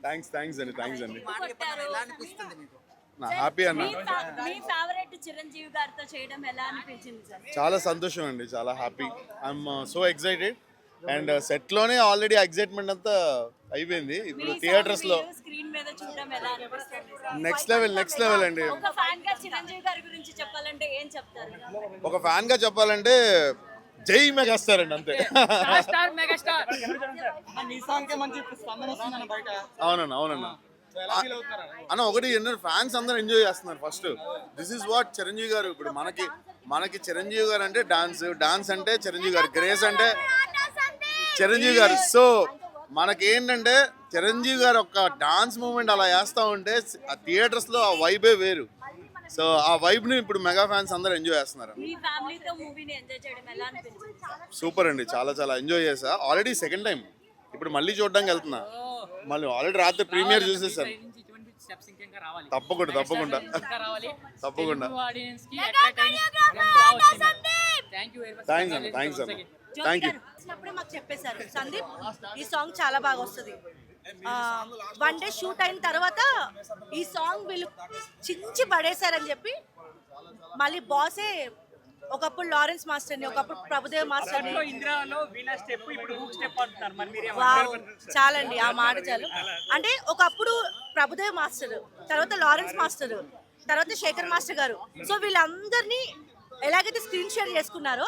Thanks అండి మీకు నా హ్యాపీ అన్న. మీ ఫేవరెట్ చిరంజీవి గారితో చేయడం ఎలా అనిపించింది సార్? చాలా సంతోషం అండి, చాలా happy. I'm so excited and set లోనే ఆల్రెడీ ఎక్సైట్మెంట్ అంతా అయిపోయింది. ఇప్పుడు థియేటర్స్ లో స్క్రీన్ మీద చూడడం ఎలా అనిపిస్తుంది? నెక్స్ట్ లెవెల్ అండి. ఒక ఫ్యాన్ గా చిరంజీవి గారి గురించి చెప్పాలంటే ఏం చెప్తారు? ఒక ఫ్యాన్ గా చెప్పాలంటే జై మెగాస్టార్ అండి, అంతే. అవునన్నా అన్న ఒకటి ఏంటంటే ఫ్యాన్స్ అందరూ ఎంజాయ్ చేస్తున్నారు. First this is what Chiranjeevi గారు. ఇప్పుడు మనకి చిరంజీవి గారు అంటే డాన్స్ అంటే చిరంజీవి గారు, గ్రేస్ అంటే చిరంజీవి గారు. సో మనకేంటంటే చిరంజీవి గారు ఒక డాన్స్ మూమెంట్ అలా వేస్తూ ఉంటే ఆ థియేటర్స్ లో ఆ వైబే వేరు. సో ఆ వైబ్ ని ఇప్పుడు మెగా ఫ్యాన్స్ అందరూ ఎంజాయ్ చేస్తున్నారు. సూపర్ అండి, చాలా ఎంజాయ్ చేసా. ఆల్రెడీ సెకండ్ టైం ఇప్పుడు మళ్ళీ చూడడానికి వెళ్తున్నా. మళ్ళీ ఆల్రెడీ రాత్రి ప్రీమియర్ చూసేసాను. తప్పకుండా థ్యాంక్స్ అన్న. మాకు చెప్పేశారు సందీప్ ఈ సాంగ్ చాలా బాగా వస్తుంది. వన్ డే షూట్ అయిన తర్వాత ఈ సాంగ్ వీళ్ళు చించి పడేశారని చెప్పి మళ్ళీ బాసే ఒకప్పుడు లారెన్స్ మాస్టర్ని, ఒకప్పుడు ప్రభుదేవ్ మాస్టర్ని. చాలండి ఆ మాట చాలు. అంటే ఒకప్పుడు ప్రభుదేవ్ మాస్టర్, తర్వాత లారెన్స్ మాస్టర్, తర్వాత శేఖర్ మాస్టర్ గారు. సో వీళ్ళందరినీ ఎలాగైతే స్క్రీన్ షేర్ చేసుకున్నారో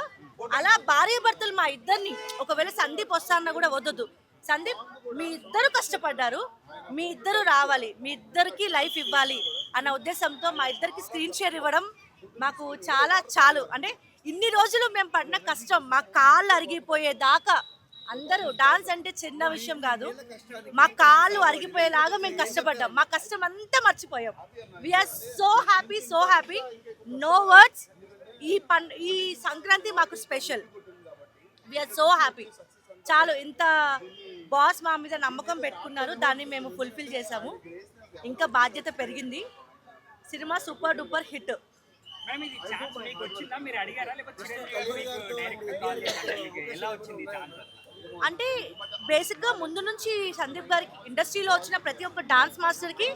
అలా భార్య భర్తలు మా ఇద్దరిని, ఒకవేళ సందీప్ వస్తారన్నా కూడా వద్దొద్దు, సందీప్ మీ ఇద్దరు కష్టపడ్డారు, మీ ఇద్దరు రావాలి, మీ ఇద్దరికి లైఫ్ ఇవ్వాలి అన్న ఉద్దేశంతో మా ఇద్దరికి స్క్రీన్ షేర్ ఇవ్వడం మాకు చాలు. అంటే ఇన్ని రోజులు మేము పడిన కష్టం, మా కాళ్ళు అరిగిపోయేదాకా అందరూ, డాన్స్ అంటే చిన్న విషయం కాదు, మా కాళ్ళు అరిగిపోయేలాగా మేము కష్టపడ్డాం. మా కష్టం అంతా మర్చిపోయాం. We are so happy, no words. ఈ సంక్రాంతి మాకు స్పెషల్. We are so happy. చాలు, ఇంత బాస్ మా మీద నమ్మకం పెట్టుకున్నారు, దాన్ని మేము ఫుల్ఫిల్ చేసాము. ఇంకా బాధ్యత పెరిగింది. Cinema super duper hit. అంటే బేసిక్గా ముందు నుంచి సందీప్ గారికి ఇండస్ట్రీలో వచ్చిన ప్రతి ఒక్క డాన్స్ మాస్టర్కి,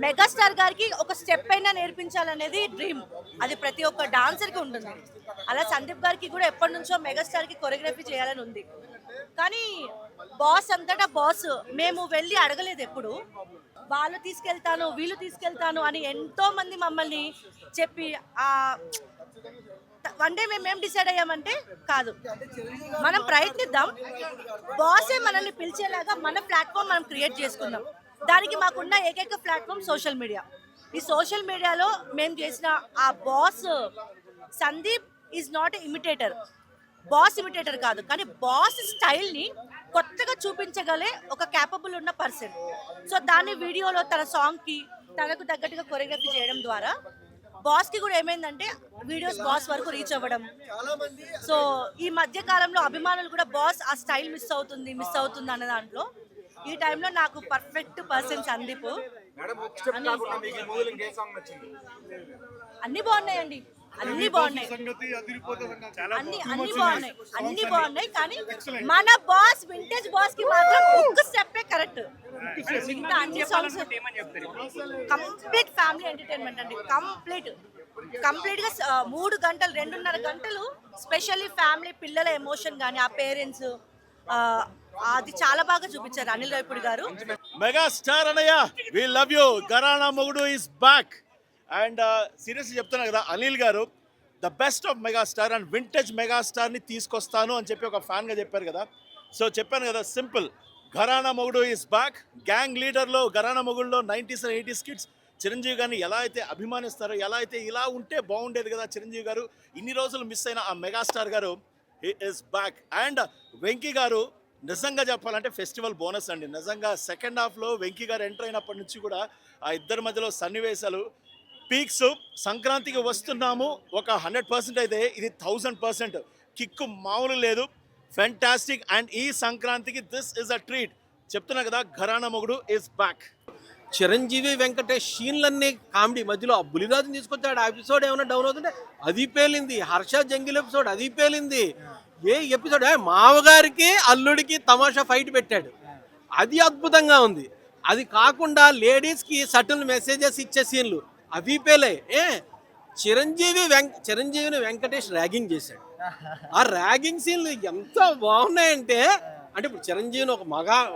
మెగాస్టార్ గారికి ఒక స్టెప్ అయినా నేర్పించాలనేది డ్రీమ్. అది ప్రతి ఒక్క డాన్సర్కి ఉంటుంది. అలా సందీప్ గారికి కూడా ఎప్పటి నుంచో మెగాస్టార్కి కొరియోగ్రఫీ చేయాలని ఉంది. కానీ బాస్ అంతటా బాస్, మేము వెళ్ళి అడగలేదు ఎప్పుడు. వాళ్ళు తీసుకెళ్తాను, వీళ్ళు తీసుకెళ్తాను అని ఎంతో మంది మమ్మల్ని చెప్పి వన్ డే మేమేం డిసైడ్ అయ్యామంటే, కాదు మనం ప్రయత్నిద్దాం, బాసే మనల్ని పిలిచేలాగా మన ప్లాట్ఫామ్ మనం క్రియేట్ చేసుకుందాం. దానికి మాకున్న ఏకైక ప్లాట్ఫామ్ సోషల్ మీడియా. ఈ సోషల్ మీడియాలో మేము చేసిన ఆ boss, Sandeep is not imitator, boss imitator కాదు, కానీ బాస్ స్టైల్ని కొత్తగా చూపించగలే ఒక క్యాపబుల్ ఉన్న పర్సన్. సో దాన్ని వీడియోలో తన సాంగ్కి తనకు తగ్గట్టుగా కొరియోగ్రఫీ చేయడం ద్వారా బాస్కి కూడా ఏమైందంటే వీడియోస్ బాస్ వరకు రీచ్ అవ్వడం. సో ఈ మధ్య కాలంలో అభిమానులు కూడా బాస్ ఆ స్టైల్ మిస్ అవుతుంది అన్న దాంట్లో ఈ టైంలో నాకు పర్ఫెక్ట్ పర్సన్ సందీప్. అన్ని బాగున్నాయండి, అన్ని బాగున్నాయి, కానీ మన బాస్, వింటేజ్ బాస్ కి మాత్రం ఒక్క స్టెప్పే కరెక్ట్. మిగతా అన్ని సాంగ్స్ కంప్లీట్ ఫ్యామిలీ ఎంటర్టైన్మెంట్ అండి. కంప్లీట్ గా 3 గంటలు 2.5 గంటలు స్పెషల్లీ ఫ్యామిలీ, పిల్లల ఎమోషన్ కానీ ఆ పేరెంట్స్, అది చాలా బాగా చూపించారు అనిల్ రావిపూడి గారు. మెగాస్టార్ అన్నయ్య, we love you, Gharana Mogudu is back. And seriously చెప్తున్నా కదా, Anil garu the best of megastar and vintage మెగాస్టార్ని తీసుకొస్తాను అని చెప్పి ఒక ఫ్యాన్గా చెప్పారు కదా. సో చెప్పాను కదా, simple, Gharana Mogudu is back. Gang లీడర్లో, ఘరానా మొగుడులో 90s and 80s kids Chiranjeevi గారిని ఎలా అయితే అభిమానిస్తారో, ఎలా అయితే ఇలా ఉంటే బాగుండేది కదా చిరంజీవి గారు, ఇన్ని రోజులు మిస్ అయిన ఆ మెగాస్టార్ గారు he is back. And Venky గారు నిజంగా చెప్పాలంటే ఫెస్టివల్ బోనస్ అండి. నిజంగా సెకండ్ హాఫ్లో వెంకీ గారు ఎంటర్ అయినప్పటి నుంచి కూడా ఆ ఇద్దరి మధ్యలో సన్నివేశాలు పీక్స్. సంక్రాంతికి వస్తున్నాము, ఒక 100% అయితే ఇది 1000% కిక్కు మామూలు లేదు. ఫెంటాస్టిక్. అండ్ ఈ సంక్రాంతికి దిస్ ఇస్ అ ట్రీట్. చెప్తున్నా కదా, ఘరానా మొగుడు ఇస్ బ్యాక్. చిరంజీవి వెంకటేష్ సీన్లన్నీ కామెడీ, మధ్యలో ఆ బులిరాజుని తీసుకొచ్చాడు. ఆ ఎపిసోడ్ ఏమైనా డౌన్ అవుతుంటే అది పేలింది. హర్ష జంగిల్ ఎపిసోడ్ అది పేలింది. ఏ ఎపిసోడ్ మామగారికి అల్లుడికి తమాషా ఫైట్ పెట్టాడు. అది అద్భుతంగా ఉంది. అది కాకుండా లేడీస్కి సటిల్ మెసేజెస్ ఇచ్చే సీన్లు అవి పేలే. చిరంజీవిని వెంకటేష్ ర్యాగింగ్ చేశాడు. ఆ ర్యాగింగ్ సీన్లు ఎంత బాగున్నాయంటే, అంటే ఇప్పుడు చిరంజీవిని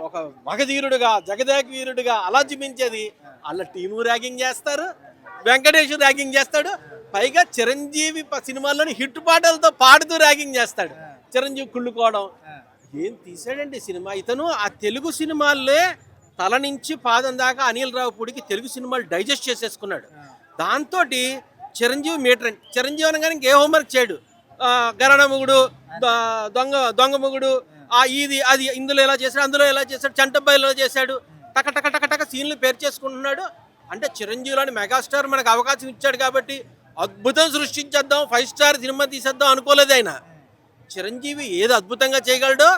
ఒక మగధీరుడుగా జగదేక వీరుడుగా అలా చూపించేది, వాళ్ళ టీము ర్యాగింగ్ చేస్తారు, వెంకటేష్ ర్యాగింగ్ చేస్తాడు, పైగా చిరంజీవి సినిమాల్లోని హిట్ పాటలతో పాడుతూ ర్యాగింగ్ చేస్తాడు. చిరంజీవి కుళ్ళుకోవడం ఏం తీసాడండి సినిమా. ఇతను ఆ తెలుగు సినిమాల్లో తల నుంచి పాదం దాకా అనిల్ రావుపూడికి తెలుగు సినిమాలు డైజెస్ట్ చేసేసుకున్నాడు. దాంతో చిరంజీవి మీటర్. చిరంజీవి అనగానే ఇంకే హోంవర్క్ చేయడు. గరణ మొగుడు, దొంగ మొగుడు, ఇది అది ఇందులో ఎలా చేశాడు, అందులో ఎలా చేశాడు, చంటబ్బాయిలో చేశాడు, టక టక టక టక సీన్లు పేరు చేసుకుంటున్నాడు. అంటే చిరంజీవిలోని మెగాస్టార్ మనకు అవకాశం ఇచ్చాడు కాబట్టి అద్భుతం సృష్టించేద్దాం, 5 స్టార్ సినిమా తీసేద్దాం అనుకోలేదు ఆయన. చిరంజీవి ఏది అద్భుతంగా చేయగలడో,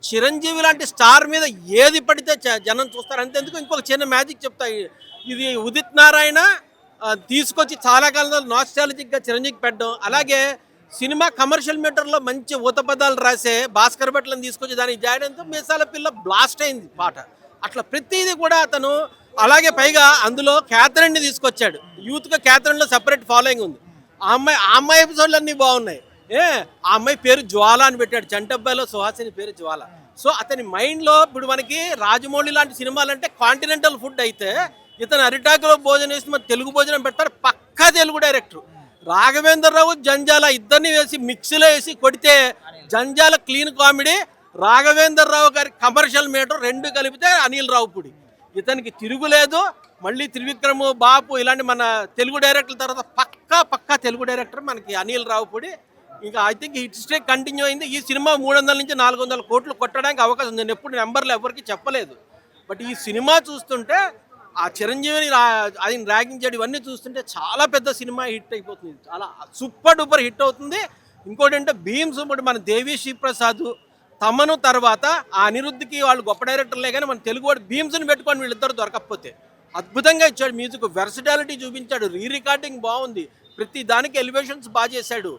చిరంజీవి లాంటి స్టార్ మీద ఏది పడితే జనం చూస్తారు. అంతేందుకు ఇంకొక చిన్న మ్యాజిక్ చెప్తా. ఇది ఉదిత్ నారాయణ తీసుకొచ్చి చాలా కాలంలో నాస్టాలజిక్గా చిరంజీవికి పెట్టడం, అలాగే సినిమా కమర్షియల్ మీటర్లో మంచి ఊతపదాలు రాసే భాస్కర్ భట్లను తీసుకొచ్చి దానికి జాయడంతో మీసాల పిల్ల బ్లాస్ట్ అయింది పాట. అట్లా ప్రతిదీ కూడా అతను, అలాగే పైగా అందులో క్యాథరిన్ని తీసుకొచ్చాడు. యూత్గా క్యాథరిన్లో సెపరేట్ ఫాలోయింగ్ ఉంది. ఆ అమ్మాయి ఎపిసోడ్లు అన్నీ బాగున్నాయి. ఆ అమ్మాయి పేరు జ్వాల అని పెట్టాడు. చంటబ్బాయిలో సుహాసిని పేరు జ్వాల. సో అతని మైండ్లో ఇప్పుడు మనకి రాజమౌళి లాంటి సినిమాలు అంటే కాంటినెంటల్ ఫుడ్ అయితే, ఇతను అరిటాకులో భోజనం వేసి మన తెలుగు భోజనం పెడతాడు. పక్కా తెలుగు డైరెక్టర్. రాఘవేంద్రరావు జంజాల ఇద్దరిని వేసి మిక్సీలో వేసి కొడితే జంజాల క్లీన్ కామెడీ, రాఘవేంద్రరావు గారి కమర్షియల్ మీటర్ రెండు కలిపితే అనిల్ రావుపూడి. ఇతనికి తిరుగులేదు. మళ్ళీ త్రివిక్రమ్, బాపు ఇలాంటి మన తెలుగు డైరెక్టర్ల తర్వాత పక్కా తెలుగు డైరెక్టర్ మనకి అనిల్ రావుపూడి. ఇంకా I think hit streak continue అయింది. ఈ సినిమా 300 నుంచి 400 కోట్లు కొట్టడానికి అవకాశం ఉంది. నేను ఎప్పుడు నెంబర్లు ఎవరికి చెప్పలేదు. బట్ ఈ సినిమా చూస్తుంటే ఆ చిరంజీవిని ఆయన ర్యాగింగ్ చేయడం ఇవన్నీ చూస్తుంటే చాలా పెద్ద సినిమా హిట్ అయిపోతుంది. చాలా సూపర్ డూపర్ హిట్ అవుతుంది. ఇంకోటి అంటే భీమ్స్, ఇప్పుడు మన దేవి శ్రీప్రసాద్, తమను తర్వాత ఆ అనిరుద్ధికి వాళ్ళు గొప్ప డైరెక్టర్లే, కానీ మన తెలుగు వాడు భీమ్స్ని పెట్టుకొని వీళ్ళిద్దరు దొరకకపోతే అద్భుతంగా ఇచ్చాడు. మ్యూజిక్ వెర్సటాలిటీ చూపించాడు. రికార్డింగ్ బాగుంది. ప్రతి దానికి ఎలివేషన్స్ బాగా చేశాడు.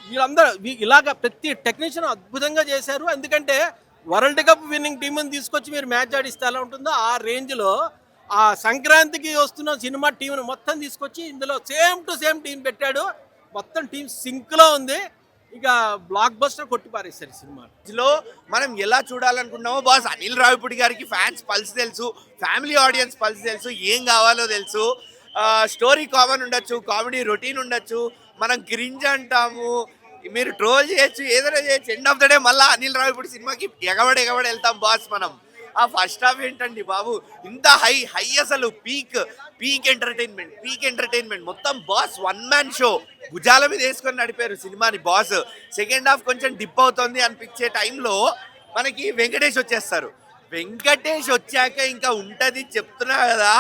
వీళ్ళందరూ ఇలాగ ప్రతి టెక్నీషియన్ అద్భుతంగా చేశారు. ఎందుకంటే వరల్డ్ కప్ విన్నింగ్ టీంని తీసుకొచ్చి మీరు మ్యాచ్ ఆడిస్తే ఎలా ఉంటుందో ఆ రేంజ్లో ఆ సంక్రాంతికి వస్తున్న సినిమా టీంను మొత్తం తీసుకొచ్చి ఇందులో సేమ్ టు సేమ్ టీం పెట్టాడు. మొత్తం టీం సింక్లో ఉంది. ఇక బ్లాక్ బస్టర్ కొట్టి పారేస్తారు సినిమాలో. మనం ఎలా చూడాలనుకున్నామో బాస్ అనిల్ రావిపూడి గారికి ఫ్యాన్స్ పల్స్ తెలుసు, ఫ్యామిలీ ఆడియన్స్ పల్స్ తెలుసు, ఏం కావాలో తెలుసు. స్టోరీ కామన్ ఉండొచ్చు, కామెడీ రొటీన్ ఉండొచ్చు, మనం క్రింజ్ అంటాము, మీరు ట్రోల్ చేయొచ్చు, ఏదైనా చేయొచ్చు. ఎండ్ ఆఫ్ ద డే మళ్ళీ అనిల్ రావిపూడి సినిమాకి ఎగబడి వెళ్తాం బాస్ మనం. ఆ ఫస్ట్ హాఫ్ ఏంటండి బాబు, ఇంత హై అసలు పీక్ ఎంటర్టైన్మెంట్ మొత్తం బాస్ 1 మ్యాన్ షో భుజాల మీద వేసుకొని నడిపారు సినిమాని బాస్. సెకండ్ హాఫ్ కొంచెం డిప్ అవుతుంది అనిపించే టైంలో మనకి వెంకటేష్ వచ్చేస్తారు. వెంకటేష్ వచ్చాక ఇంకా ఉంటుంది. చెప్తున్నా కదా,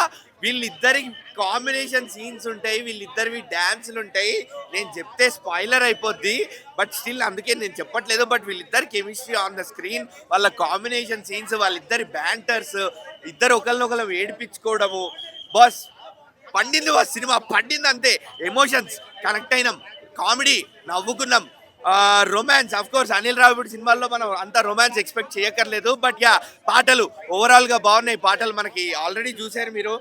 వీళ్ళిద్దరి కాంబినేషన్ సీన్స్ ఉంటాయి, వీళ్ళిద్దరివి డ్యాన్సులు ఉంటాయి. నేను చెప్తే స్పాయిలర్ అయిపోద్ది, బట్ స్టిల్ అందుకే నేను చెప్పట్లేదు. బట్ వీళ్ళిద్దరి కెమిస్ట్రీ ఆన్ ద స్క్రీన్, వాళ్ళ కాంబినేషన్ సీన్స్, వాళ్ళిద్దరి బ్యాంటర్స్, ఇద్దరు ఒకరినొకరు ఏడిపించుకోవడము, బాస్ పండింది. బాస్ సినిమా పండింది అంతే. ఎమోషన్స్ కనెక్ట్ అయినాం, కామెడీ నవ్వుకున్నాం, romance. Of course Anil Ravipudi సినిమాల్లో మనం అంత రొమాన్స్ ఎక్స్పెక్ట్ చేయక్కర్లేదు. బట్ పాటలు ఓవరాల్గా బాగున్నాయి. పాటలు మనకి ఆల్రెడీ చూసారు మీరు.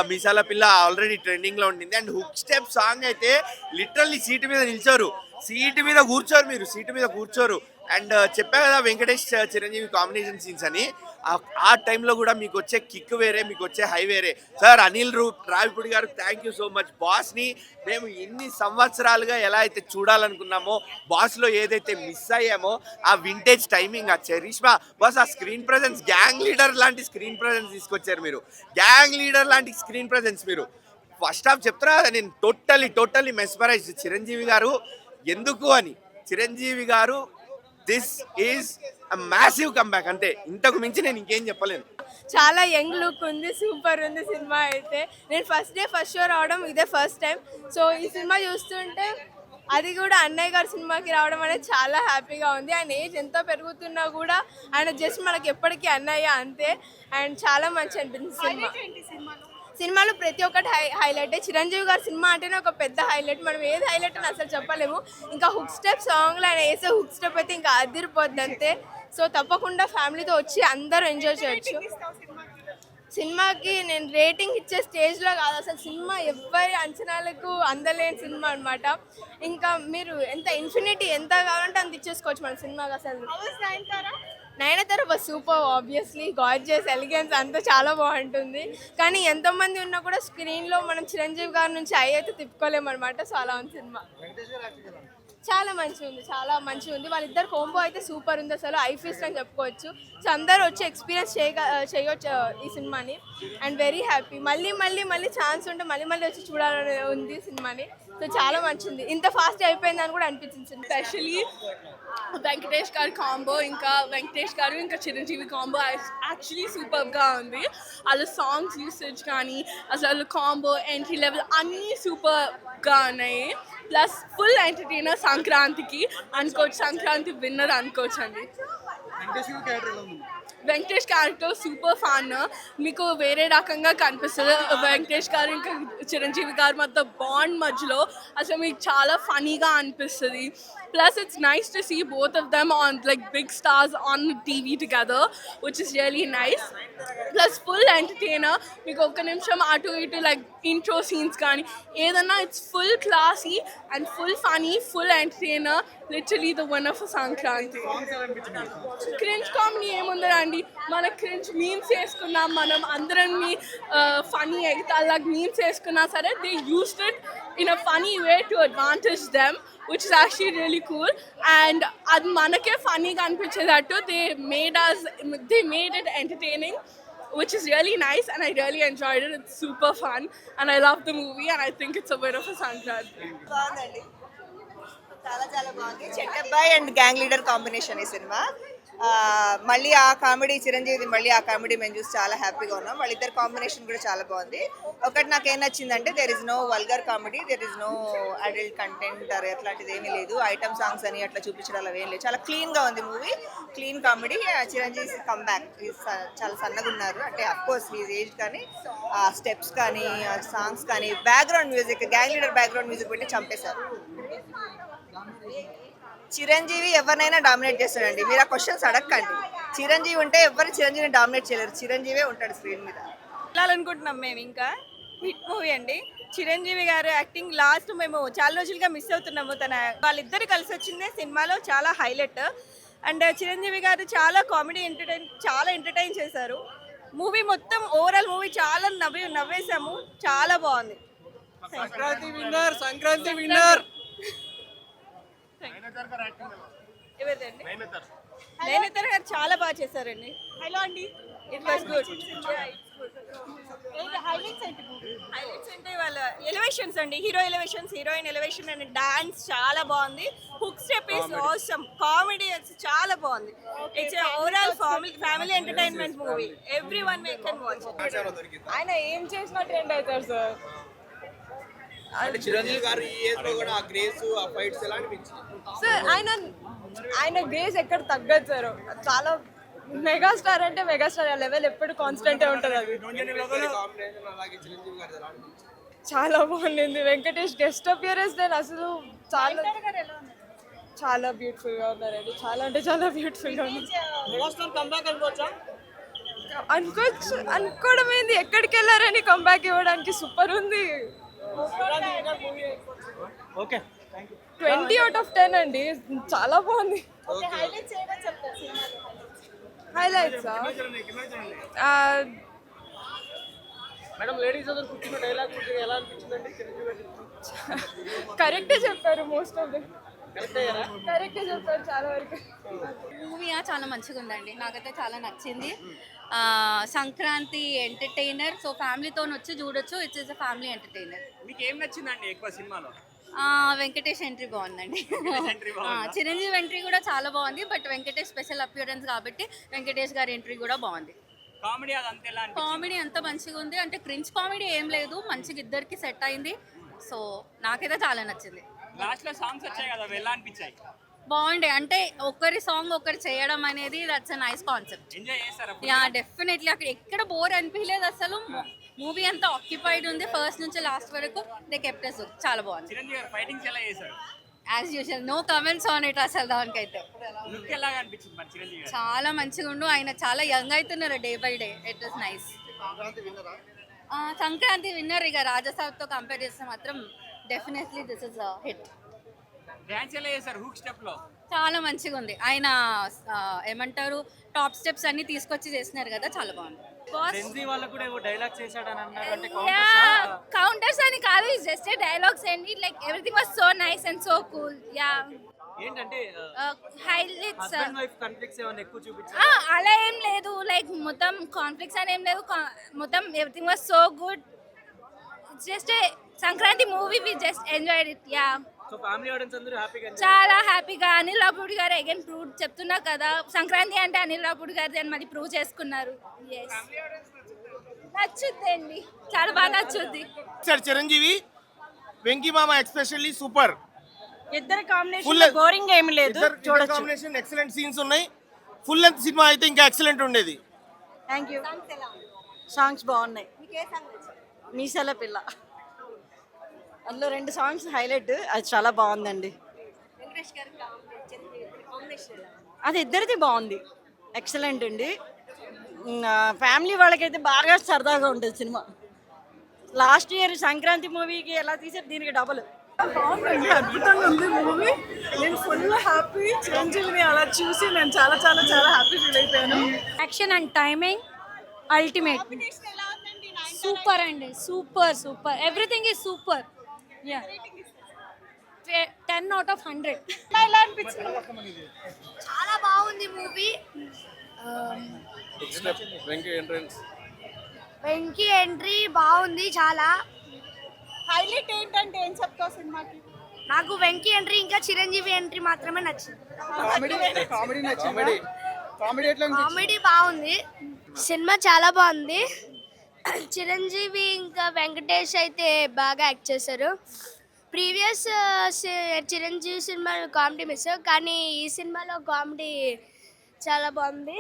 మీసాల పిల్ల ఆల్రెడీ ట్రెండింగ్లో ఉండింది. అండ్ హుక్ స్టెప్ సాంగ్ అయితే లిటరల్లీ సీటు మీద నిల్చోరు, సీటు మీద కూర్చోరు. అండ్ చెప్పా కదా వెంకటేష్ చిరంజీవి కాంబినేషన్ సీన్స్ అని. ఆ టైంలో కూడా మీకు వచ్చే కిక్ వేరే, మీకు వచ్చే హై వేరే. సార్ అనిల్ రావిపూడి గారు థ్యాంక్ యూ సో మచ్. బాస్ని మేము ఎన్ని సంవత్సరాలుగా ఎలా అయితే చూడాలనుకున్నామో, బాస్లో ఏదైతే మిస్ అయ్యామో ఆ వింటేజ్ టైమింగ్, ఆ చరిష్మా, బాస్ ఆ స్క్రీన్ ప్రెజెన్స్, గ్యాంగ్ లీడర్ లాంటి స్క్రీన్ ప్రెజెన్స్ తీసుకొచ్చారు మీరు. గ్యాంగ్ లీడర్ లాంటి స్క్రీన్ ప్రెజెన్స్ మీరు. ఫస్ట్ హాఫ్ చెప్తున్నా కదా నేను టోటల్లీ మెస్మరైజ్డ్ చిరంజీవి గారు. ఎందుకు అని, చిరంజీవి గారు this is a massive comeback. అంటే ఇంతకు మించి నేను ఇంకేం చెప్పలేను. చాలా యంగ్ లుక్ ఉంది, సూపర్ ఉంది సినిమా అయితే. నేను ఫస్ట్ షో రావడం ఇదే ఫస్ట్ టైం. సో ఈ సినిమా చూస్తుంటే, అది కూడా అన్నయ్య గారి సినిమాకి రావడం అనేది చాలా హ్యాపీగా ఉంది. ఆయన ఏజ్ ఎంత పెరుగుతున్నా కూడా ఆయన జస్ట్ మనకి ఎప్పటికీ అన్నయ్య అంతే. అండ్ చాలా మంచి అనిపించింది సినిమా. సినిమాలో ప్రతి ఒక్కటి హైలైట్. చిరంజీవి గారి సినిమా అంటేనే ఒక పెద్ద హైలైట్. మనం ఏది హైలైట్ అని అసలు చెప్పలేము. ఇంకా హుక్ స్టెప్ సాంగ్లో ఆయన వేసే హుక్ స్టెప్ అయితే ఇంకా అదిరిపోద్ది అంతే. సో తప్పకుండా ఫ్యామిలీతో వచ్చి అందరూ ఎంజాయ్ చేయొచ్చు. సినిమాకి నేను రేటింగ్ ఇచ్చే స్టేజ్లో కాదు, అసలు సినిమా ఎవ్వరి అంచనాలకు అందలేని సినిమా అనమాట. ఇంకా మీరు ఎంత ఇన్ఫినిటీ ఎంత కావాలంటే అంత ఇచ్చేసుకోవచ్చు మన సినిమాకి. అసలు Nayanthara was super, obviously gorgeous, elegance అంతా చాలా బాగుంటుంది. కానీ ఎంతమంది ఉన్నా కూడా స్క్రీన్లో మనం చిరంజీవి గారి నుంచి అయితే తిప్పుకోలేము అనమాట. సో అలా ఉంది సినిమా. చాలా మంచిగా ఉంది, చాలా మంచిగా ఉంది. వాళ్ళిద్దరు కోంబో అయితే సూపర్ ఉంది, అసలు ఐ ఫీస్ట్ అని చెప్పుకోవచ్చు. సో అందరూ వచ్చి ఎక్స్పీరియన్స్ చేయొచ్చు ఈ సినిమాని. And very happy. మళ్ళీ ఛాన్స్ ఉంటే మళ్ళీ వచ్చి చూడాలని ఉంది సినిమాని. సో చాలా మంచిది. ఇంత ఫాస్ట్ అయిపోయిందని కూడా అనిపించింది. స్పెషలీ వెంకటేష్ గారి కాంబో, ఇంకా వెంకటేష్ గారు ఇంకా చిరంజీవి కాంబో యాక్చువల్లీ సూపర్గా ఉంది. అలా సాంగ్స్ యూసేజ్ కానీ అసలు కాంబో ఎంట్రీ లెవెల్ అన్నీ సూపర్గా ఉన్నాయి. ప్లస్ ఫుల్ ఎంటర్టైనర్ సంక్రాంతికి అనుకోవచ్చు, సంక్రాంతి విన్నర్ అనుకోవచ్చు అండి. వెంకటేష్ క్యారెక్టర్ సూపర్ ఫన్, మీకు వేరే రకంగా కనిపిస్తుంది. వెంకటేష్ గారు ఇంకా చిరంజీవి గారు మధ్య బాండ్ మధ్యలో అసలు మీకు చాలా ఫనీగా అనిపిస్తుంది. Plus, it's nice to see both of them on like big stars on TV together, which is really nice. Plus, full entertainer. మీకు ఒక్క నిమిషం అటు ఇటు like intro scenes కానీ ఏదన్నా it's full classy and full funny, full entertainer. Literally the winner for Sankranti. Cringe comedy ఏముందండి, మన cringe memes వేసుకున్నాం, మనం అందరం funny ఎగతాళి memes వేసుకున్నా సరే they used it in a funny way to advantage them, which is actually really cool. And ad manake funny ga anpichedattu they made it entertaining, which is really nice, and I really enjoyed it. It's super fun and I love the movie and I think it's a winner for Sankranti. బాగుందండి, చాలా బాగుంది. చెట్టబ్బాయి and gang leader combination ఈ cinema. మళ్ళీ ఆ comedy Chiranjeevi, మళ్ళీ ఆ comedy మేము చూసి చాలా హ్యాపీగా ఉన్నాం. వాళ్ళిద్దరు కాంబినేషన్ కూడా చాలా బాగుంది. ఒకటి నాకు ఏం నచ్చిందంటే there is no vulgar comedy, there is no adult content అట్లాంటిది ఏమీ లేదు. ఐటమ్ సాంగ్స్ అని అట్లా చూపించడం అలా ఏం లేదు. చాలా క్లీన్గా ఉంది movie, clean comedy. Chiranjeevi come back, చాలా సన్నగా ఉన్నారు అంటే అఫ్కోర్స్ హీజ్ ఏజ్, కానీ ఆ స్టెప్స్ కానీ ఆ సాంగ్స్ కానీ background music, gang leader background music పెట్టి చంపేశారు. చిరంజీవి ఎవరినైనా డామినేట్ చేస్తాడండి, మీరు ఆ క్వశ్చన్స్ అడగండి. చిరంజీవి ఉంటే ఎవరు చిరంజీవిని డామినేట్ చేయలేరు, చిరంజీవే ఉంటాడు స్క్రీన్ మీద. వెళ్ళాలనుకుంటున్నాం మేము. ఇంకా హిట్ మూవీ అండి. చిరంజీవి గారు యాక్టింగ్ లాస్ట్ మేము చాలా రోజులుగా మిస్ అవుతున్నాము. వాళ్ళిద్దరు కలిసి వచ్చిందే సినిమాలో చాలా హైలైట్. అండ్ చిరంజీవి గారు చాలా కామెడీ ఎంటర్టైన్ చేశారు. మూవీ మొత్తం ఓవరాల్ మూవీ చాలా నవ్వేశాము, చాలా బాగుంది. సంక్రాంతి విన్నర్. నయనతార గారు చాలా బాగా చేశారండి. హలో అండి, ఇట్ వాస్ గుడ్. హైలైట్స్ అంటే వాళ్ళ ఎలివేషన్స్ అండి, hero elevations, heroine elevation and dance చాలా బాగుంది. Hook step is awesome, comedy చాలా బాగుంది. It's overall family entertainment movie, every one can watch. ఆయన ఏం చేసినా ట్రెండ్ అవుతారు సార్. చిరంజీవి గారు ఈ ఏజ్ లో కూడా ఆ గ్రేస్, ఆ ఫైట్స్ ఎలా అనిపించింది సార్? ఆయన గ్రేస్ ఎక్కడ తగ్గదు సార్. చాలా మెగాస్టార్ అంటే మెగాస్టార్ లెవెల్ ఎప్పుడు కాన్స్టెంట్ ఉంటుంది. అది చాలా బాగుంది. వెంకటేష్ గెస్ట్ అపియరెన్స్ దెన్ అసలు చాలా బ్యూటిఫుల్ గా ఉన్నారండి. చాలా అంటే చాలా బ్యూటిఫుల్ గా ఉంది. అనుకోవడం ఏంది, ఎక్కడికి వెళ్ళారని కంబ్యాక్ ఇవ్వడానికి సూపర్ ఉంది. 20/10 అండి, చాలా బాగుంది. హైలైట్స్ కరెక్టే చెప్పారు, మోస్ట్ ఆఫ్ దెమ్ కరెక్టే చెప్పారు చాలా వరకు. మూవీ చాలా మంచిగా ఉందండి, నాకైతే చాలా నచ్చింది. సంక్రాంతి ఎంటర్టైనర్, సో ఫ్యామిలీతో వచ్చి చూడొచ్చు. It's is a family entertainer. మీకు ఏం నచ్చిందండి ఎక్కువ సినిమాలో? వెంకటేష్ ఎంట్రీ బాగుందండి. చిరంజీవి ఎంట్రీ కూడా చాలా బాగుంది, బట్ వెంకటేష్ స్పెషల్ అపియరెన్స్ కాబట్టి వెంకటేష్ గారి ఎంట్రీ కూడా బాగుంది. కామెడీ అంత మంచిగా ఉంది, అంటే క్రింజ్ కామెడీ ఏం లేదు, మంచిగా ఇద్దరికి సెట్ అయింది. సో నాకైతే చాలా నచ్చింది. బాగుండే, అంటే ఒకరి సాంగ్ ఒకరు చేయడం అనేది that's a nice concept. Yeah definitely, అక్కడ ఎక్కడ బోర్ అనిపించలేదు అసలు. మూవీ అంతా ఆక్యుపైడ్ ఉంది ఫస్ట్ నుంచి లాస్ట్ వరకు. దే కెప్టెస్ చాలా బాగుంది. చిరంజీవి గారు ఫైటింగ్స్ ఎలా చేశారు? As usual no comments on it అసలు దానికైతే. లుక్ ఎలాగా అనిపించింది మరి చిరంజీవి గారు? చాలా మంచిగా ఉండు. ఆయన చాలా యంగ్ అవుతున్నారు day by day. It was nice. Sankranti winner. ఇక రాజసాబ్తో కంపేర్ చేస్తే మాత్రం definitely this is hit. Dance ఎలా చేశారు హుక్ స్టెప్ లో? చాలా మంచిగా ఉంది. ఆయన ఏమంటారు టాప్ స్టెప్స్ అన్ని తీసుకొచ్చి చేసినారు కదా, చాలా బాగుంది. జెన్జీ వాళ్ళకు కూడా ఏవో డైలాగ్స్ చేశాడని అన్నారు. అంటే కౌంటర్స్ అని కాదు, జస్ట్ డైలాగ్స్ అండి. Like everything was so nice and so cool. Yeah ఏంటంటే హైలైట్స్ హస్బెండ్ వైఫ్ కాన్ఫ్లిక్ట్స్ ఏమైనా ఎక్కువ చూపించారు? అలా ఏం లేదు. లైక్ మొత్తం కాన్ఫ్లిక్ట్స్ అని ఏం లేదు. మొత్తం everything was so good. Just Sankranti movie we just enjoyed it. Yeah so family audience అందరూ హ్యాపీగా చాలా హ్యాపీగా. అనిల్ రాపూడి గారు అగైన్ ప్రూవ్ చెప్తున్నా కదా, సంక్రాంతి అంటే అనిల్ రాపూడి గారు అని మళ్ళీ ప్రూవ్ చేసుకున్నారు. నచ్చుద్దండి, చాలా బాగా నచ్చుద్ది. సార్ చిరంజీవి వెంకీ మామ ఎక్స్పెషల్లీ సూపర్. ఇద్దరు కాంబినేషన్ బోరింగ్ ఏమి లేదు, చూడొచ్చు. కాంబినేషన్ ఎక్సలెంట్ సీన్స్ ఉన్నాయి. ఫుల్ లెంత్ సినిమా అయితే ఇంకా ఎక్సలెంట్ ఉండేది. Thank you. సాంగ్స్ బాగున్నాయి. మీసాల పిల్ల అందులో 2 సాంగ్స్ హైలైట్. అది చాలా బాగుందండి. అది ఇద్దరిది బాగుంది, ఎక్సలెంట్ అండి. ఫ్యామిలీ వాళ్ళకైతే బాగా సరదాగా ఉంటుంది సినిమా. లాస్ట్ ఇయర్ సంక్రాంతి మూవీకి ఎలా తీసారు, దీనికి డబుల్. బాగుందండి, అద్భుతంగా ఉంది మూవీ. నేను ఫుల్ హ్యాపీ. చిరంజీవిని అలా చూసి నేను చాలా చాలా చాలా హ్యాపీ ఫీల్ అయిపోయాను. Action and timing ultimate. Super అండి, super super. Everything is super. Yeah 10 out of 100. ఎలా అనిపించింది? చాలా బాగుంది మూవీ. వెంకీ ఎంట్రీ బాగుంది చాలా. హైలైట్ ఏంటంటే ఏం చెప్తావు సినిమాకి? నాకు వెంకీ ఎంట్రీ ఇంకా చిరంజీవి ఎంట్రీ మాత్రమే నచ్చింది. కామెడీ బాగుంది. సినిమా చాలా బాగుంది. చిరంజీవి ఇంకా వెంకటేష్ అయితే బాగా యాక్ట్ చేశారు. Previous Chiranjeevi cinema comedy miss, కానీ ఈ సినిమాలో కామెడీ చాలా బాగుంది.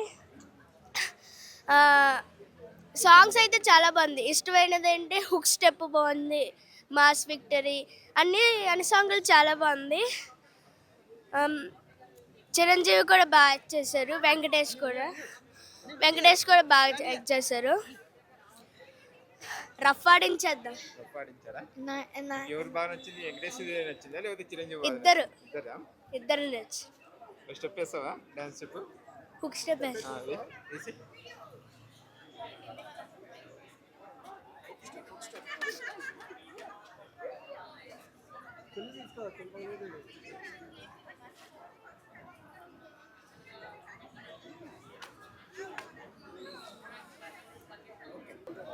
సాంగ్స్ అయితే చాలా బాగుంది. ఇష్టమైనది అంటే హుక్ స్టెప్ బాగుంది, మాస్ విక్టరీ, అన్ని సాంగ్లు చాలా బాగుంది. చిరంజీవి కూడా బాగా యాక్ట్ చేశారు. వెంకటేష్ కూడా బాగా యాక్ట్ చేశారు. రఫ్ ఆడించేద్దాం. ఎవరు బాగా నచ్చింది? వెంకటేష్ నచ్చిందా లేకపోతే చిరంజీవి? ఇద్దరు నచ్చి. స్టెప్ వేస్తావా? Dance step, hook step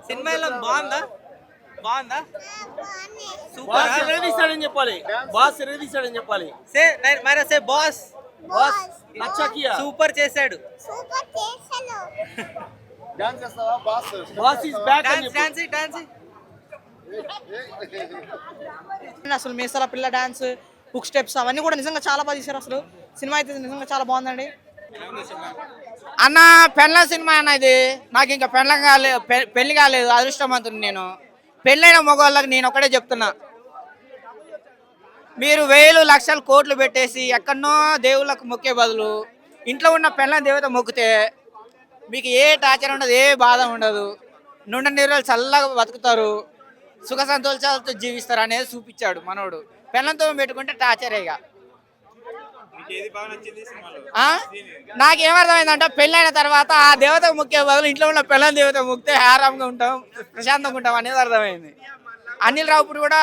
cinema ఎలా బాగుందా? బాస్ ఎరదీశాడని చెప్పాలి. బాస్ ఎరదీశాడని చెప్పాలి. సే బాస్ అచ్చా కియా, సూపర్ చేశాడు. డాన్స్ చేస్తావా? బాస్ ఇస్ బ్యాక్ అని చెప్పు. డాన్స్ అసలు మీసాల పిల్ల డాన్స్, హుక్ స్టెప్స్ అవన్నీ కూడా నిజంగా చాలా బాగా తీశారు. అసలు సినిమా అయితే నిజంగా చాలా బాగుందండి. అన్న పెళ్ళ సినిమా అన్న ఇది. నాకు ఇంకా పెళ్లి కాలేదు, అదృష్టవంతుని నేను. పెళ్ళైన మగవాళ్ళకి నేను ఒకటే చెప్తున్నా, మీరు 1000 లక్షలు కోట్లు పెట్టేసి ఎక్కడనో దేవుళ్ళకు మొక్కే బదులు ఇంట్లో ఉన్న పెళ్ళ దేవత మొక్కితే మీకు ఏ టార్చర్ ఉండదు, ఏ బాధ ఉండదు, నుండి నీళ్ళు చల్లగా బతుకుతారు, సుఖ సంతోషాలతో జీవిస్తారు అనేది చూపించాడు మనోడు. పెళ్ళంతో పెట్టుకుంటే టార్చరేగా. నాకేమర్థమైందంటే పెళ్ళైన తర్వాత ఆ దేవతకు ముఖ్య బదులు ఇంట్లో ఉన్న పెళ్ళం దేవత ముక్తే ఆరాంగా ఉంటాం, ప్రశాంతంగా ఉంటాం అనేది అర్థమైంది. అనిల్ రావుపూడి కూడా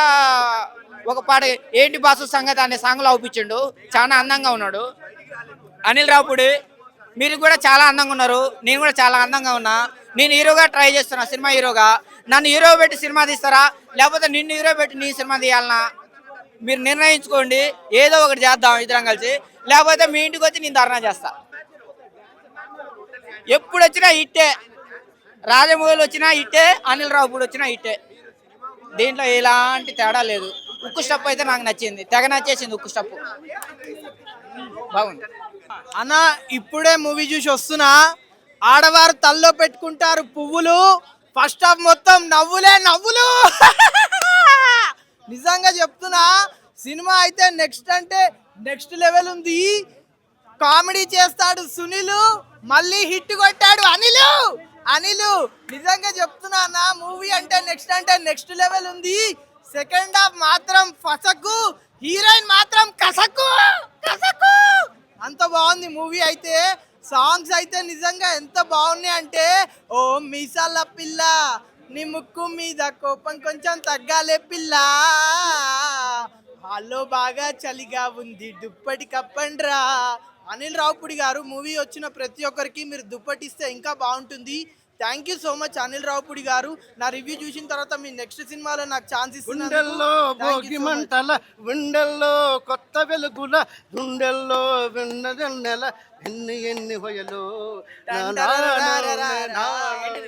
ఒక పాట ఏంటి బాసు సంగతి అనే సాంగ్లో అవుపించిండు. చాలా అందంగా ఉన్నాడు అనిల్ రావుపూడి. మీరు కూడా చాలా అందంగా ఉన్నారు, నేను కూడా చాలా అందంగా ఉన్నా. నేను హీరోగా ట్రై చేస్తున్నా, సినిమా హీరోగా. నన్ను హీరో పెట్టి సినిమా తీస్తారా లేకపోతే నిన్ను హీరో పెట్టి నీ సినిమా తీయాలన్నా మీరు నిర్ణయించుకోండి. ఏదో ఒకటి చేద్దాం ఇద్దరం కలిసి, లేకపోతే మీ ఇంటికి వచ్చి నేను ధర్నా చేస్తా. ఎప్పుడు వచ్చినా ఇట్టే, రాజమౌళి వచ్చినా ఇట్టే, అనిల్ రావుపూడి వచ్చినా ఇట్టే. దీంట్లో ఎలాంటి తేడా లేదు. ఉక్కు స్టెప్ అయితే నాకు నచ్చింది, తెగ నచ్చేసింది ఉక్కు స్టెప్, బాగుంది. అన్న ఇప్పుడే మూవీ చూసి వస్తున్నా. ఆడవారు తల్లో పెట్టుకుంటారు పువ్వులు, ఫస్ట్ హాఫ్ మొత్తం నవ్వులే నవ్వులు. నిజంగా చెప్తున్నా, సినిమా అయితే నెక్స్ట్ అంటే నెక్స్ట్ లెవెల్ ఉంది. కామెడీ చేస్తాడు సునీల్, మళ్ళీ హిట్ కొట్టాడు అనిలు. నిజంగా చెప్తున్నా నా మూవీ అంటే నెక్స్ట్ లెవెల్ ఉంది. సెకండ్ హాఫ్ మాత్రం ఫసకు, హీరోయిన్ మాత్రం కసకు. అంత బాగుంది మూవీ అయితే. సాంగ్స్ అయితే నిజంగా ఎంత బాగున్నాయి అంటే, ఓ మీసాల పిల్ల నీ ముక్కు మీద కోపం కొంచెం తగ్గాలే పిల్ల, హాల్లో బాగా చలిగా ఉంది దుప్పటి కప్పండ్రా. అనిల్ రావుపూడి గారు మూవీ వచ్చిన ప్రతి ఒక్కరికి మీరు దుప్పటిస్తే ఇంకా బాగుంటుంది. Thank you so much Anil Ravipudi గారు. నా రివ్యూ చూసిన తర్వాత మీ నెక్స్ట్ సినిమాలో నాకు ఛాన్స్ గుండెల్లో భోగి మంటల, గుండెల్లో కొత్త వెలుగుల, గుండెల్లో వెన్నెల ఎన్ని హొయలు.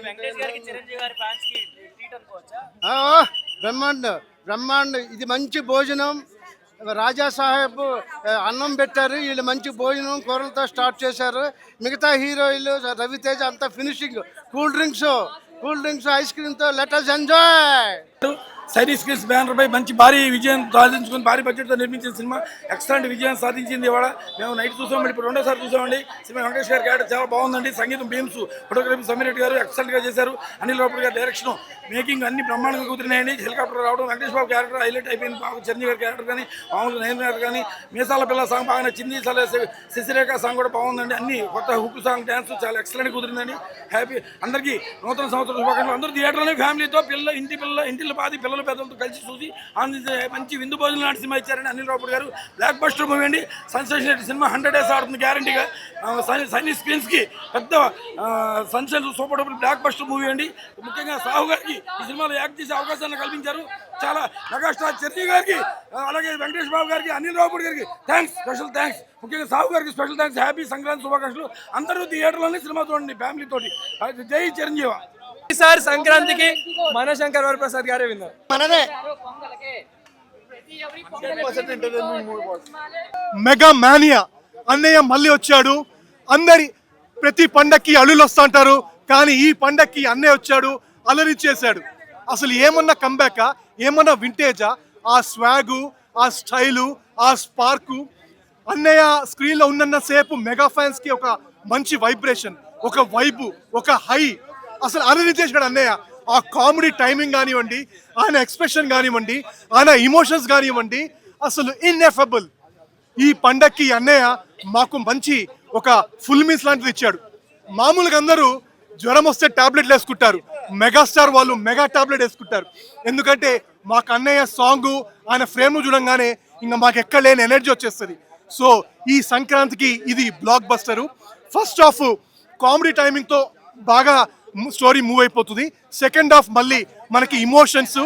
వెంకటేష్ గారికి చిరంజీవి గారి ఫ్యాన్స్ కి ట్రీట్ అనుకోవచ్చా? బ్రహ్మాండ. ఇది మంచి భోజనం. రాజా సాహెబ్ అన్నం పెట్టారు, వీళ్ళు మంచి భోజనం కూరలతో స్టార్ట్ చేశారు. మిగతా హీరోయిన్లు రవితేజ అంతా ఫినిషింగ్. కూల్ డ్రింక్స్ ఐస్ క్రీమ్తో let us enjoy. Saini screens banner పై మంచి భారీ విజయం సాధించుకుని భారీ బడ్జెట్తో నిర్మించిన సినిమా ఎక్సలెంట్ విజయం సాధించింది. ఇవాళ మేము నైట్ చూసామండి, ఇప్పుడు రెండోసారి చూసామండి. సినిమా వెంకటేష్ గారి క్యారెక్టర్ చాలా బాగుందండి. సంగీతం బీమ్స్, ఫోటోగ్రఫీ సమీరెడ్డి గారు ఎక్సలెంట్గా చేశారు. అనిల్ రావుపూడి గారి డైరెక్షన్, మేకింగ్ అన్ని బ్రహ్మాండంగా కుదిరినాయండి. హెలికాప్టర్ రావడం, వెంకటేష్ బాబు క్యారెక్టర్ హైలైట్ అయిపోయింది. బాబు చిరంజీవి గారి క్యారెక్టర్ కానీ, మామూలు నయన్ గారు కానీ, మీసాల పిల్ల సాంగ్ బాగా నచ్చింది. శశిరేఖ సాంగ్ కూడా బాగుందండి. అన్ని కొత్త హుక్ సాంగ్, డ్యాన్స్ చాలా ఎక్సలెంట్ కుదిరిందండి. హ్యాపీ అందరికీ నూతన సంవత్సరం శుభాకాంక్షలు. అందరూ థియేటర్లోనే ఫ్యామిలీతో ఇంటిలో పాది పిల్లలు పెద్దలతో కలిసి చూసి ఆనందించే మంచి విందు భోజనం లాంటి సినిమా ఇచ్చారండి Anil Ravipudi garu. Blockbuster movie అండి, సెన్సేషన్ సినిమా. 100 days ఆడుతుంది గ్యారంటీగా. సైనీ స్క్రీన్స్కి పెద్ద sensation super double blockbuster movie అండి. ముఖ్యంగా సాహు గారికి ఈ సినిమాలో యాక్ట్ చేసే అవకాశాన్ని కల్పించారు. చాలా మెగాస్టార్ చిరంజీవి గారికి, అలాగే వెంకటేష్ బాబు గారికి, అనిల్ రావుపూడి గారికి స్పెషల్ థ్యాంక్స్. ముఖ్యంగా సాహు గారికి స్పెషల్ థ్యాంక్స్. హ్యాపీ సంక్రాంతి శుభాకాంక్షలు. అందరూ థియేటర్లోనే సినిమా చూడండి ఫ్యామిలీతోటి. జై చిరంజీవి. ఈసారి సంక్రాంతికి మన శంకర్ వరప్రసాద్ గారే విన్నారు. మనదే మెగా మానియా. అన్నయ్య మళ్ళీ వచ్చాడు. ప్రతి పండక్కి అల్లులు వస్తూ ఉంటారు, కానీ ఈ పండక్కి అన్నయ్య వచ్చాడు, అలరిచ్చేసాడు. అసలు ఏమన్నా కంబ్యాకా, ఏమన్నా వింటేజా? ఆ స్వాగు, ఆ స్టైలు, ఆ స్పార్కు. అన్నయ్య స్క్రీన్లో ఉన్నన్న సేపు మెగా ఫ్యాన్స్ కి ఒక మంచి వైబ్రేషన్, ఒక వైబు, ఒక హై. అసలు అలరిచ్చేసాడు అన్నయ్య. ఆ కామెడీ టైమింగ్ కానివ్వండి, ఆయన ఎక్స్ప్రెషన్ కానివ్వండి, ఆయన ఇమోషన్స్ కానివ్వండి, అసలు ఇన్ఎఫబుల్. ఈ పండక్కి అన్నయ్య మాకు మంచి ఒక ఫుల్ మీల్స్ లాంటిది ఇచ్చాడు. మామూలుగా అందరూ జ్వరం వస్తే టాబ్లెట్లు వేసుకుంటారు, మెగాస్టార్ వాళ్ళు మెగా టాబ్లెట్ వేసుకుంటారు. ఎందుకంటే మాకు అన్నయ్య సాంగ్, ఆయన ఫ్రేమ్ చూడంగానే ఇంకా మాకు ఎక్కడ లేని ఎనర్జీ వచ్చేస్తుంది. సో ఈ సంక్రాంతికి ఇది blockbuster. First half comedy టైమింగ్తో బాగా స్టోరీ మూవ్ అయిపోతుంది. సెకండ్ హాఫ్ మళ్ళీ మనకి ఇమోషన్స్,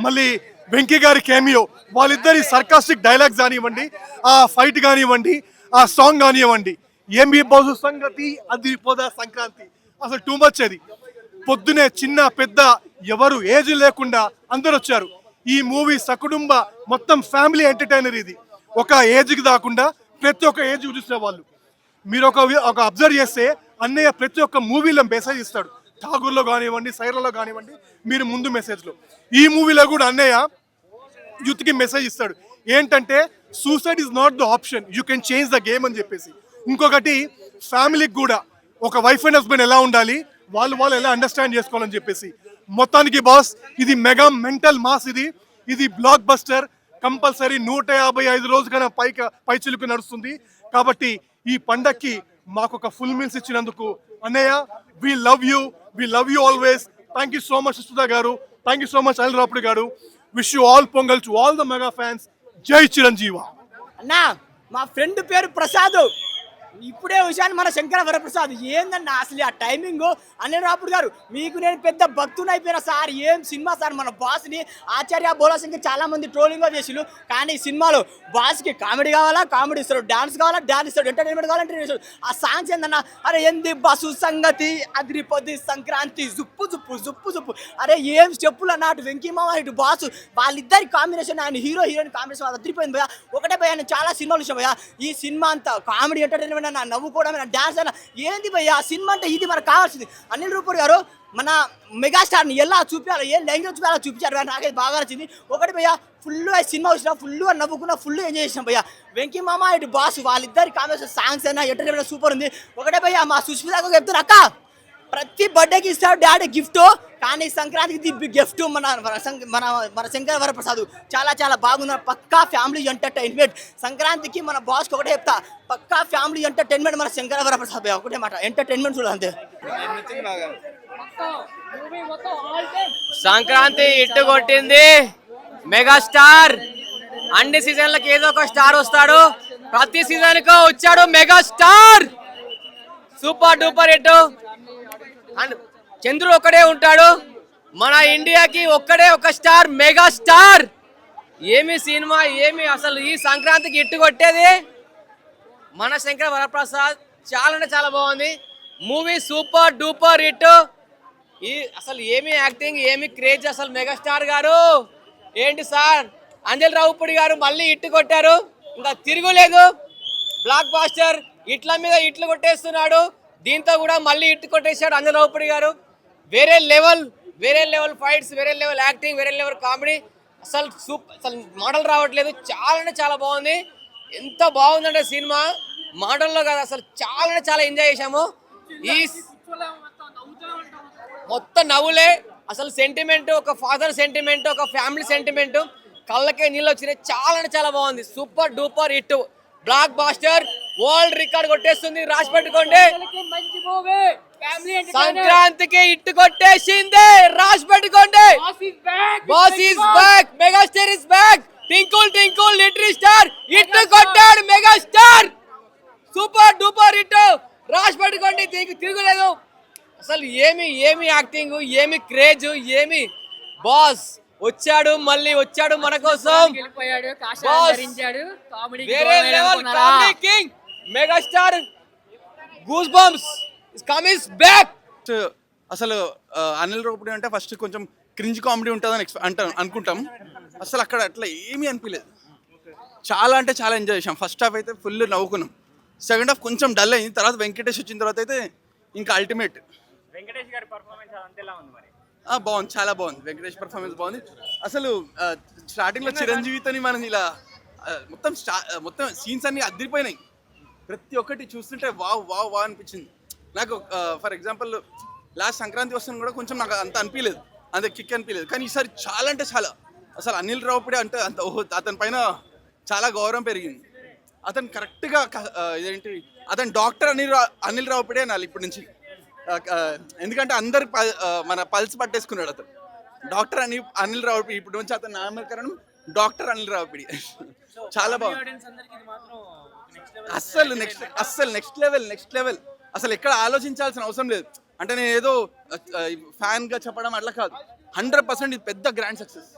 మళ్ళీ వెంకీ గారి కేమియో, వాళ్ళిద్దరి సర్కాస్టిక్ డైలాగ్స్ కానివ్వండి, ఆ ఫైట్ కానివ్వండి, ఆ సాంగ్ కానివ్వండి. ఏమి బహు సంగతి అది పోదా సంక్రాంతి. అసలు టూ మచ్. అది పొద్దునే చిన్న పెద్ద ఎవరు ఏజ్ లేకుండా అందరు వచ్చారు. ఈ మూవీ సకుటుంబ మొత్తం ఫ్యామిలీ ఎంటర్టైనర్. ఇది ఒక ఏజ్కి దాకుండా ప్రతి ఒక్క ఏజ్ చూసేవాళ్ళు. మీరు ఒక అబ్జర్వ్ చేస్తే అన్నయ్య ప్రతి ఒక్క మూవీలో మెసేజ్ ఇస్తాడు. ఠాగూర్లో కానివ్వండి, సైరాలో కానివ్వండి, మీరు ముందు మెసేజ్లో. ఈ మూవీలో కూడా అన్నయ్య యూత్కి మెసేజ్ ఇస్తాడు. ఏంటంటే suicide is not the option, you can change the game అని చెప్పేసి. ఇంకొకటి ఫ్యామిలీకి కూడా ఒక వైఫ్ అండ్ హస్బెండ్ ఎలా ఉండాలి, వాళ్ళు ఎలా అండర్స్టాండ్ చేసుకోవాలని చెప్పేసి. మొత్తానికి బాస్ ఇది మెగా మెంటల్ మాస్. ఇది బ్లాక్ బస్టర్. కంపల్సరీ 155 రోజుల కన్నా పై చిలుకు నడుస్తుంది. కాబట్టి ఈ పండక్కి మాకు ఒక ఫుల్ మీల్స్ ఇచ్చినందుకు అన్నయ్య, we love you always. Thank you so much Suda garu, thank you so much Anil Raupudi garu. Wish you all Pongal to all the mega fans. Jai Chiranjeeva. అన్నా మా ఫ్రెండ్ పేరు ప్రసాద్. ఇప్పుడే విషయాన్ని మన శంకర వరప్రసాద్. ఏందన్నా అసలు ఆ టైమింగ్. అనిల్ రావుపూడి గారు మీకు నేను పెద్ద భక్తుని అయిపోయినా సార్. ఏం సినిమా సార్. మన బాస్ని ఆచార్య బోలాసింగ్ చాలా మంది ట్రోలింగ్గా చేసిళ్ళు, కానీ ఈ సినిమాలో బాస్కి కామెడీ కావాలా కామెడీ ఇస్తాడు, డాన్స్ కావాలా డాన్స్ ఇస్తాడు, ఎంటర్టైన్మెంట్ కావాలంటే ఇస్తాడు. ఆ సాంగ్స్ ఏందన్నా, అరే ఎంది బస్సు సంగతి అదిరిపోద్ది సంక్రాంతి జుప్పు జుప్పు జుప్పు జుప్పు. అరే ఏం స్టెప్పులు అన్న. అటు వెంకీ మామ ఇటు బాసు, వాళ్ళిద్దరి కాంబినేషన్, ఆయన హీరోయిన్ కాంబినేషన్ అదిరిపోయింది భయ. ఒకటే భయ, నేను చాలా సినిమాలు ఇష్టం భయ. ఈ సినిమా అంతా కామెడీ ఎంటర్టైన్మెంట్ నా నవ్వుకోవడం నా డాన్స్ అయినా ఏంది భయ్య సినిమా అంటే ఇది మనకు కావాల్సింది. అనిల్ రూపూడి గారు మన మెగాస్టార్ని ఎలా చూపించాలి, ఏ లాంగ్వేజ్ చూపించాలో చూపించారు. నాకైతే బాగా నచ్చింది. ఒకటి భయ్య ఫుల్గా సినిమా వచ్చినా ఫుల్గా నవ్వుకున్నా, ఫుల్ ఎంజాయ్ చేసినాం భయ్య. వెంకీ మామ ఇటు బాస్ వాళ్ళిద్దరి కాంబినేషన్ సాంగ్స్ అయినా ఎంటర్టైన్మెంట్ సూపర్ ఉంది. ఒకటే భయ్య మా సుష్మితకు చెప్తున్నా అక్క, ప్రతి బర్త్డేకి ఇస్తాడు డాడీ గిఫ్ట్, కానీ సంక్రాంతికి ది గిఫ్ట్ మన శంకర వరప్రసాద్. చాలా చాలా బాగుంది. పక్కా ఫ్యామిలీ ఎంటర్టైన్మెంట్. సంక్రాంతికి మన బాస్కి ఒకటే చెప్తా, పక్కా ఫ్యామిలీ ఎంటర్టైన్మెంట్ మన శంకర వరప్రసాద్. ఒకటే మాట, ఎంటర్టైన్మెంట్ చూడాలి అంతే. సంక్రాంతి ఇట్టు కొట్టింది మెగాస్టార్. అన్ని సీజన్లకి ఏదో ఒక స్టార్ వస్తాడు, ప్రతి సీజన్ కు వచ్చాడు megastar. Super duper hit. And చంద్రుడు ఒక్కడే ఉంటాడు, మన ఇండియాకి ఒక్కడే ఒక స్టార్, మెగాస్టార్. ఏమి సినిమా, ఏమి అసలు ఈ సంక్రాంతికి ఇట్టు కొట్టేది మన శంకర వరప్రసాద్. చాలా అంటే చాలా బాగుంది మూవీ, సూపర్ డూపర్ హిట్. ఈ అసలు ఏమి యాక్టింగ్, ఏమి క్రేజ్ అసలు మెగాస్టార్ గారు. ఏంటి సార్, అంజల్ రావుపూడి గారు మళ్ళీ ఇట్టు కొట్టారు, ఇంకా తిరుగులేదు. బ్లాక్ బాస్టర్ ఇట్ల మీద ఇట్లు కొట్టేస్తున్నాడు. దీంతో కూడా మళ్ళీ ఇట్టు కొట్టేశాడు అంజల్ రావుపూడి గారు. వేరే లెవెల్ ఫైట్స్, వేరే లెవెల్ యాక్టింగ్, వేరే లెవెల్ కామెడీ. అసలు మోడల్ రావట్లేదు. చాలా అంటే చాలా బాగుంది. ఎంత బాగుందంటే సినిమా మోడల్లో కాదు, అసలు చాలా అంటే చాలా ఎంజాయ్ చేశాము. ఈ మొత్తం నవ్వులే. అసలు సెంటిమెంట్, ఒక ఫాదర్ సెంటిమెంట్, ఒక ఫ్యామిలీ సెంటిమెంట్, కళ్ళకే నీళ్ళు వచ్చినాయి. చాలా అంటే చాలా బాగుంది. Super duper hit. Blockbuster world record కొట్టేస్తుంది, రాసి పెట్టుకోండి. సంక్రాంతికి ఇట్టు కొట్టేసింది, రాసి పెట్టుకోండి. Boss is back, megastar is back. Twinkle twinkle little star ఇట్టు కొట్టాడు మెగాస్టార్. సూపర్ డూపర్ హిట్, రాసి పెట్టుకోండి, తిరుగులేదు. అసలు ఏమి యాక్టింగ్, ఏమి క్రేజ్, ఏమి బాస్ వచ్చాడు, మళ్ళీ వచ్చాడు మన కోసం. వేరే level comedy king megastar. Goose bumps coming back. అసలు అనిల్ రావుపూడి అంటే ఫస్ట్ కొంచెం క్రింజ్ కామెడీ ఉంటుందని అనుకుంటాం. అసలు అక్కడ అట్లా ఏమీ అనిపించలేదు. చాలా అంటే చాలా ఎంజాయ్ చేసాం. ఫస్ట్ హాఫ్ అయితే ఫుల్ నవ్వుకున్నాం. సెకండ్ హాఫ్ కొంచెం డల్ అయింది. తర్వాత వెంకటేష్ వచ్చిన తర్వాత అయితే ఇంకా అల్టిమేట్. వెంకటేష్ గారి పర్ఫార్మెన్స్ అంతేలా ఉంది మరి. బాగుంది, చాలా బాగుంది. వెంకటేష్ పర్ఫార్మెన్స్ బాగుంది. అసలు స్టార్టింగ్లో చిరంజీవితోని మనం ఇలా మొత్తం సీన్స్ అన్ని అదిరిపోయినాయి. ప్రతి ఒక్కటి చూస్తుంటే వావ్ వావ్ వావ్ అనిపించింది నాకు. ఫర్ ఎగ్జాంపుల్ లాస్ట్ సంక్రాంతి వస్తుంది కూడా కొంచెం నాకు అంత అనిపించలేదు, అంత కిక్ అనిపించలేదు. కానీ ఈసారి చాలా అంటే చాలా, అసలు అనిల్ రావుపూడి అంటే అంత అతని పైన చాలా గౌరవం పెరిగింది. అతను కరెక్ట్గా ఇదేంటి, అతను డాక్టర్ అనిల్ రావుపూడి అనాలి ఇప్పటి నుంచి. ఎందుకంటే అందరు మన పల్స్ పట్టేసుకున్నాడు అతను. డాక్టర్ అనిల్ రావుపూడి ఇప్పుడు నుంచి అతను నామకరణం డాక్టర్ అనిల్ రావుపూడి. చాలా బాగుంది. అస్సలు నెక్స్ట్ లెవెల్. అసలు ఎక్కడ ఆలోచించాల్సిన అవసరం లేదు. అంటే నేను ఏదో ఫ్యాన్గా చెప్పడం అట్లా కాదు, 100% ఇది పెద్ద గ్రాండ్ సక్సెస్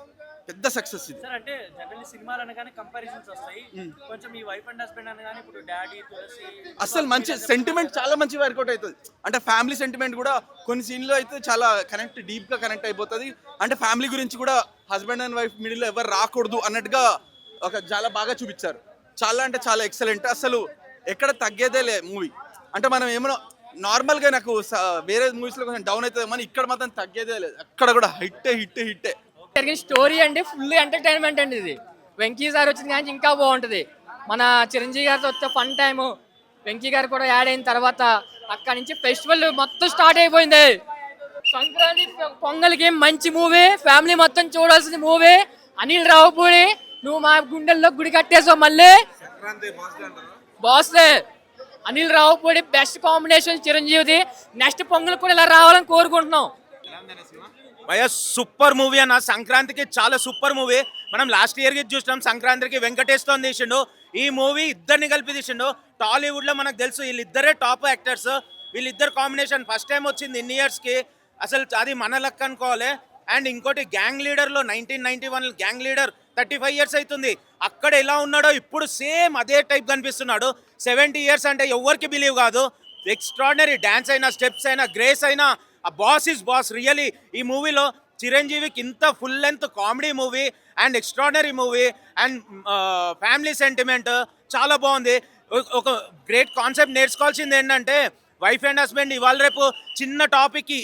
ఇది. సార్ అంటే జనరల్లీ సినిమాలు అనగానే కంపారిజన్స్ వస్తాయి కొంచెం. ఈ వైఫ్ అండ్ హస్బెండ్ అనగానే ఇప్పుడు డాడీ తులసి అసలు మంచి సెంటిమెంట్, చాలా మంచి వర్కౌట్ అవుతుంది. అంటే ఫ్యామిలీ సెంటిమెంట్ కూడా కొన్ని సీన్లో అయితే చాలా డీప్గా కనెక్ట్ అయిపోతుంది. అంటే ఫ్యామిలీ గురించి కూడా హస్బెండ్ అండ్ వైఫ్ మిడిల్లో ఎవరు రాకూడదు అన్నట్టుగా చాలా బాగా చూపించారు. చాలా అంటే చాలా ఎక్సలెంట్. అసలు ఎక్కడ తగ్గేదేలే మూవీ. అంటే మనం ఏమో నార్మల్గా నాకు వేరే మూవీస్లో కొంచెం డౌన్ అవుతుంది, కానీ ఇక్కడ మాత్రం తగ్గేదే లేదు. అక్కడ కూడా హిట్టే. స్టోరీ అంటే ఫుల్ ఎంటర్టైన్మెంట్ అండి ఇది. వెంకీ సార్ వచ్చింది కానీ ఇంకా బాగుంటుంది. మన చిరంజీవి గారితో వచ్చే ఫన్ టైము, వెంకీ గారు కూడా యాడ్ అయిన తర్వాత అక్కడి నుంచి ఫెస్టివల్ మొత్తం స్టార్ట్ అయిపోయింది. సంక్రాంతి పొంగల్కి మంచి మూవీ, ఫ్యామిలీ మొత్తం చూడాల్సిన మూవీ. అనిల్ రావుపూడి నువ్వు మా గుండెల్లో గుడి కట్టేసావు మళ్ళీ. బాస్లే అనిల్ రావుపూడి బెస్ట్ కాంబినేషన్ చిరంజీవిది. నెక్స్ట్ పొంగల్ కూడా ఇలా రావాలని కోరుకుంటున్నాం. భయ సూపర్ మూవీ అన్న. సంక్రాంతికి చాలా సూపర్ మూవీ. మనం లాస్ట్ ఇయర్కి చూసినాం, సంక్రాంతికి వెంకటేష్తో తీసిండు. ఈ మూవీ ఇద్దరిని కలిపి తీసిండు. టాలీవుడ్లో మనకు తెలుసు వీళ్ళిద్దరే టాప్ యాక్టర్స్. వీళ్ళిద్దరు కాంబినేషన్ ఫస్ట్ టైం వచ్చింది ఇన్ని ఇయర్స్కి. అసలు అది మన లక్ అనుకోవాలి. అండ్ ఇంకోటి గ్యాంగ్ లీడర్లో 1991 గ్యాంగ్ లీడర్ 35 years అవుతుంది. అక్కడ ఎలా ఉన్నాడో ఇప్పుడు సేమ్ అదే టైప్ కనిపిస్తున్నాడు. 70 years అంటే ఎవరికి బిలీవ్ కాదు. ఎక్స్ట్రాడినరీ డ్యాన్స్ అయినా, స్టెప్స్ అయినా, గ్రేస్ అయినా, ఆ బాస్ ఇస్ బాస్. రియలీ ఈ మూవీలో చిరంజీవికి ఇంత full length comedy movie and extraordinary movie and family sentiment చాలా బాగుంది. ఒక గ్రేట్ కాన్సెప్ట్ నేర్చుకోవాల్సింది ఏంటంటే వైఫ్ అండ్ హస్బెండ్ ఇవాళ రేపు చిన్న టాపిక్కి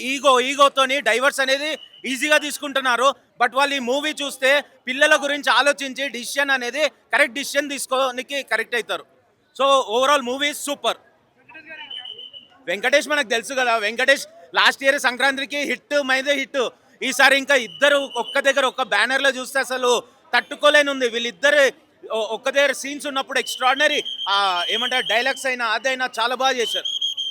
ఈగోతోని డైవర్స్ అనేది ఈజీగా తీసుకుంటున్నారు. బట్ వాళ్ళు ఈ మూవీ చూస్తే పిల్లల గురించి ఆలోచించి డిసిషన్ అనేది కరెక్ట్ డిసిషన్ తీసుకోనికి కరెక్ట్ అవుతారు. So overall movie super. Venkatesh మనకు తెలుసు కదా, వెంకటేష్ లాస్ట్ ఇయర్ సంక్రాంతికి హిట్ మైదే హిట్. ఈసారి ఇంకా ఇద్దరు ఒక్క దగ్గర ఒక్క బ్యానర్లో చూస్తే అసలు తట్టుకోలేనుంది. వీళ్ళిద్దరు ఒక్క దగ్గర సీన్స్ ఉన్నప్పుడు ఎక్స్ట్రాడినరీ ఏమంటారు డైలాగ్స్ అయినా అదైనా చాలా బాగా చేశారు.